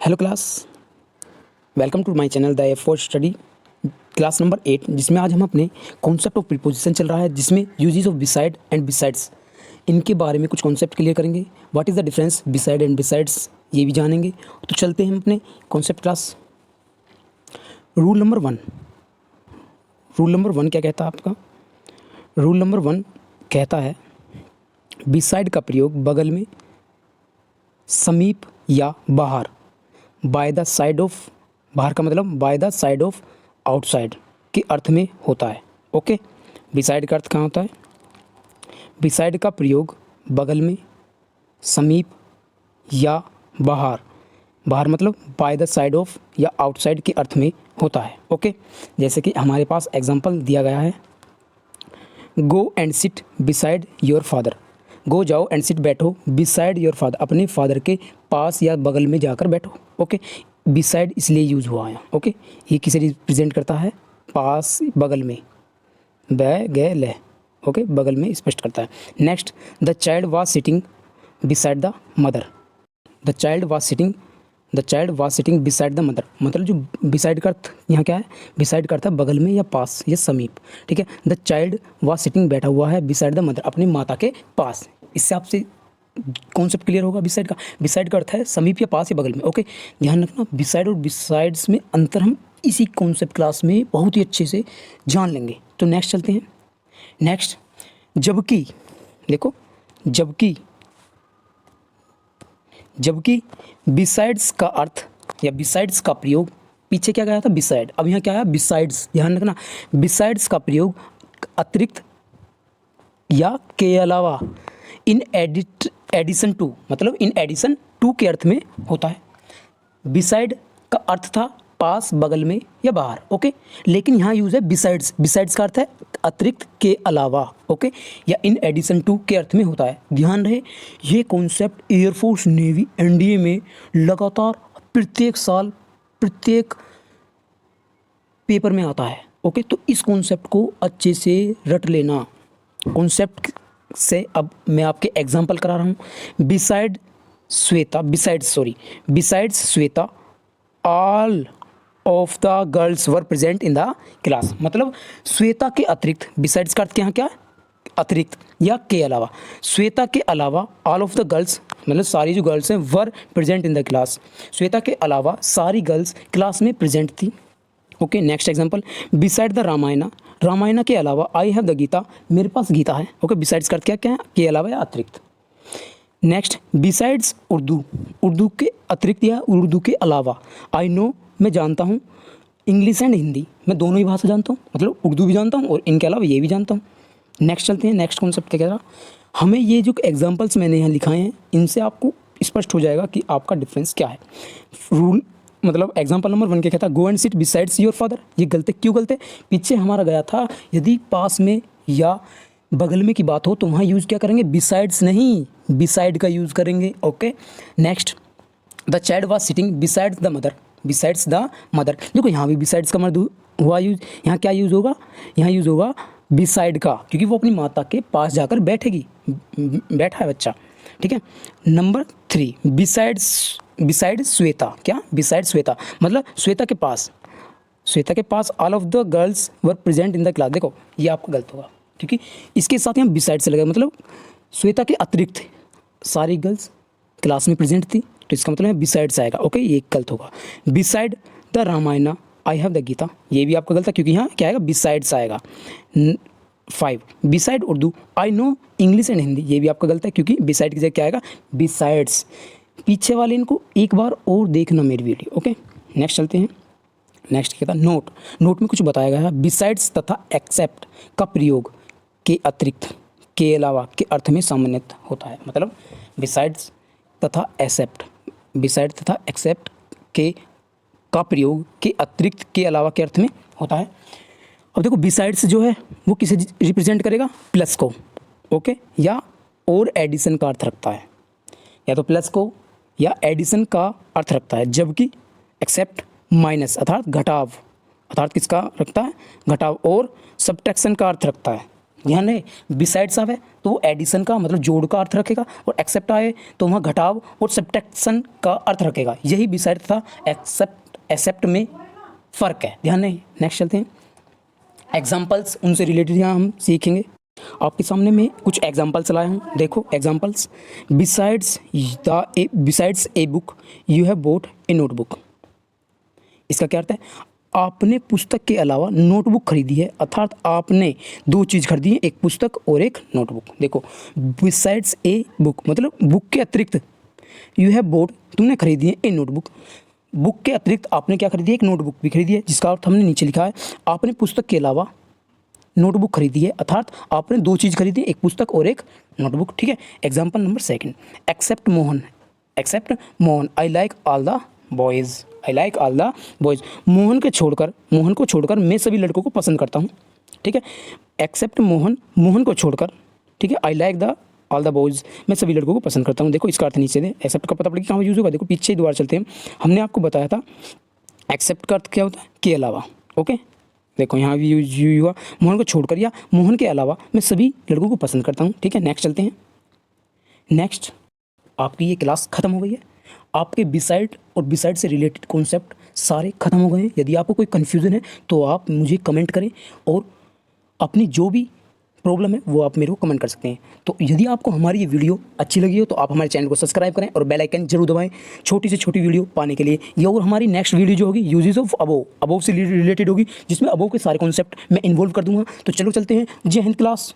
Hello class, welcome to my channel the effort study class number 8, जिसमें आज हम अपने कॉन्सेप्ट ऑफ प्रीपोजिशन चल रहा है, जिसमें uses of beside and besides इनके बारे में कुछ कॉन्सेप्ट क्लियर करेंगे। What is the difference beside and besides ये भी जानेंगे। तो चलते हैं अपने concept class. Rule number one क्या कहता है आपका? रूल नंबर 1 कहता है बिसाइड का प्रयोग बगल में, समीप या बाहर, बाय द साइड ऑफ, बाहर का मतलब by the side of outside के अर्थ में होता है। ओके, बिसाइड का अर्थ कहाँ होता है? बिसाइड का प्रयोग बगल में, समीप या बाहर, बाहर मतलब बाय द साइड ऑफ या आउटसाइड के अर्थ में होता है। ओके, जैसे कि हमारे पास एग्जांपल दिया गया है, go and sit beside your father. Go जाओ एंड सिट बैठो बिसाइड योर फादर, अपने फादर के पास या बगल में जाकर बैठो। ओके, बिसाइड इसलिए यूज हुआ है। ओके, ये किसे रिप्रेजेंट करता है? पास, बगल में, बै गे ले। ओके, बगल में स्पष्ट करता है। Next, the child was sitting beside the mother. The child was sitting beside the mother, मतलब जो बिसाइड का अर्थ यहाँ क्या है? बिसाइड का अर्थ है बगल में या पास या समीप। ठीक है, द चाइल्ड वाज सिटिंग बैठा हुआ है बिसाइड द मदर, अपनी माता के पास। इससे आपसे कॉन्सेप्ट क्लियर होगा बिसाइड का। बिसाइड का अर्थ है समीप या पास या बगल में। ओके, ध्यान रखना, बिसाइड और बिसाइड्स में अंतर हम इसी कॉन्सेप्ट क्लास में बहुत ही अच्छे से जान लेंगे। तो नेक्स्ट चलते हैं। नेक्स्ट, जबकि, देखो, जबकि बिसाइड्स का अर्थ या बिसाइड्स का प्रयोग, पीछे क्या गया था? बिसाइड, अब यहाँ क्या है? बिसाइड्स। ध्यान रखना, बिसाइड्स का प्रयोग अतिरिक्त या के अलावा, इन एडिशन टू, मतलब इन एडिशन टू के अर्थ में होता है। बिसाइड का अर्थ था पास, बगल में या बाहर। ओके, लेकिन यहाँ यूज है बिसाइड्स। बिसाइड्स का अर्थ है अतिरिक्त, के अलावा। ओके, या इन एडिशन टू के अर्थ में होता है। ध्यान रहे, ये कॉन्सेप्ट एयरफोर्स, नेवी, एनडीए में लगातार प्रत्येक साल प्रत्येक पेपर में आता है। ओके, तो इस कॉन्सेप्ट को अच्छे से रट लेना। कॉन्सेप्ट से अब मैं आपके एग्जांपल करा रहा हूँ। Besides Shweta all of the girls were present in the class, मतलब श्वेता के अतिरिक्त, बिसाइड्स का अर्थ यहाँ क्या है? अतिरिक्त या के अलावा। श्वेता के अलावा ऑल ऑफ द गर्ल्स, मतलब सारी जो गर्ल्स हैं, were present in the class, Shweta के अलावा सारी गर्ल्स क्लास में प्रेजेंट थी। Okay, next example, beside the Ramayan के अलावा आई हैव द गीता, मेरे पास गीता है। ओके, बिसाइड्स का अर्थ क्या क्या है? के अलावा या अतिरिक्त। नेक्स्ट, बिसाइड्स उर्दू के अतिरिक्त या उर्दू के अलावा, आई नो, मैं जानता हूँ, इंग्लिश एंड हिंदी, मैं दोनों ही भाषा जानता हूँ, मतलब उर्दू भी जानता हूँ और इनके अलावा ये भी जानता हूँ। नेक्स्ट चलते हैं। नेक्स्ट कॉन्सेप्ट क्या कह रहा, हमें ये जो एग्जांपल्स मैंने यहाँ लिखाए हैं, इनसे आपको स्पष्ट हो जाएगा कि आपका डिफरेंस क्या है। रूल मतलब एग्जांपल नंबर 1 क्या कहता है? Go and seat besides your father. ये गलत है। क्यों गलत है? पीछे हमारा गया था, यदि पास में या बगल में की बात हो तो वहाँ यूज़ क्या करेंगे? बिसाइड्स नहीं, बिसाइड का यूज़ करेंगे। Okay, next, the child was sitting besides the mother. देखो, यहाँ भी बिसाइड्स का मर्द हुआ यूज। यहाँ क्या यूज़ होगा? यहाँ यूज़ होगा बिसाइड का, क्योंकि वो अपनी माता के पास जाकर बैठेगी, बैठा है बच्चा। ठीक है। Number 3, beside Shweta. क्या? बिसाइड श्वेता, मतलब श्वेता के पास all of the girls were present in the class. देखो, ये आपका गलत होगा, क्योंकि इसके साथ यहाँ बिसाइड से लगा, मतलब श्वेता के अतिरिक्त सारी गर्ल्स क्लास में प्रेजेंट थी, तो इसका मतलब है बिसाइड्स आएगा। ओके, ये गलत होगा। Beside the Ramayan I have the Gita, ये भी आपका गलत है, क्योंकि यहाँ क्या आएगा? बिसाइड्स आएगा। 5, beside Urdu I know English and Hindi, ये भी आपका गलत है, क्योंकि बिसाइड की जगह क्या आएगा? बिसाइड्स। पीछे वाले इनको एक बार और देखना मेरी वीडियो। ओके, नेक्स्ट चलते हैं। नेक्स्ट क्या था? नोट में कुछ बताया गया है, बिसाइड्स तथा एक्सेप्ट का प्रयोग के अतिरिक्त, के अलावा के अर्थ में सामान्यतः होता है। मतलब बिसाइड्स तथा एक्सेप्ट के का प्रयोग के अतिरिक्त, के अलावा के अर्थ में होता है। अब देखो, बिसाइड्स जो है वो किसे रिप्रेजेंट करेगा? प्लस को। ओके, या और एडिशन का अर्थ रखता है, या तो प्लस को या एडिशन का अर्थ रखता है। जबकि एक्सेप्ट माइनस अर्थात घटाव, अर्थात किसका रखता है? घटाव, और सब्ट्रैक्शन का अर्थ रखता है। ध्यान रहे, बिसाइड्स आवे तो वो एडिशन का मतलब जोड़ का अर्थ रखेगा, और एक्सेप्ट आए तो वहाँ घटाव और सब्ट्रैक्शन का अर्थ रखेगा। यही बिसाइड था एक्सेप्ट में फ़र्क है, ध्यान रहे। नेक्स्ट चलते हैं, एग्जाम्पल्स उनसे रिलेटेड यहाँ हम सीखेंगे। आपके सामने मैं कुछ एग्जाम्पल्स लाया हूँ, देखो examples. Besides a book you have boat A notebook. इसका क्या अर्थ है, आपने पुस्तक के अलावा नोटबुक खरीदी है, अर्थात आपने दो चीज़ खरीदी है, एक पुस्तक और एक नोटबुक। देखो बिसाइड्स ए बुक मतलब बुक के अतिरिक्त, यू हैव बोट तुमने खरीदी है ए नोटबुक, बुक के अतिरिक्त आपने क्या खरीदी है, एक नोटबुक भी खरीदी है, जिसका अर्थ हमने नीचे लिखा है, आपने पुस्तक के अलावा नोटबुक खरीदी है, अर्थात आपने दो चीज़ खरीदी है, एक पुस्तक और एक नोटबुक। ठीक है, example number second, except Mohan I like all the boys, I like all the boys. Mohan को छोड़कर मैं सभी लड़कों को पसंद करता हूँ। ठीक है, एक्सेप्ट मोहन को छोड़कर, ठीक है, I like the all the boys, मैं सभी लड़कों को पसंद करता हूँ। देखो इसका अर्थ नीचे दे, एक्सेप्ट का पता पड़ेगा कहाँ यूज़ होगा। देखो पीछे दोबारा चलते हैं, हमने आपको बताया था एक्सेप्ट का अर्थ क्या होता है, के अलावा। ओके, देखो यहाँ भी यूज हुआ, मोहन को छोड़कर या मोहन के अलावा मैं सभी लड़कों को पसंद करता हूँ। ठीक है, नेक्स्ट चलते हैं। नेक्स्ट, आपकी ये क्लास ख़त्म हो गई है, आपके बिसाइड और बिसाइड से रिलेटेड कॉन्सेप्ट सारे ख़त्म हो गए हैं। यदि आपको कोई कन्फ्यूज़न है तो आप मुझे कमेंट करें, और अपनी जो भी प्रॉब्लम है वो आप मेरे को कमेंट कर सकते हैं। तो यदि आपको हमारी ये वीडियो अच्छी लगी हो तो आप हमारे चैनल को सब्सक्राइब करें और बेल आइकन जरूर दबाएं छोटी से छोटी वीडियो पाने के लिए। ये और हमारी नेक्स्ट वीडियो जो होगी यूजेस ऑफ अबोव से रिलेटेड होगी, जिसमें अबोव के सारे कॉन्सेप्ट मैं इन्वॉल्व कर दूंगा। तो चलो चलते हैं, जय हिंद क्लास।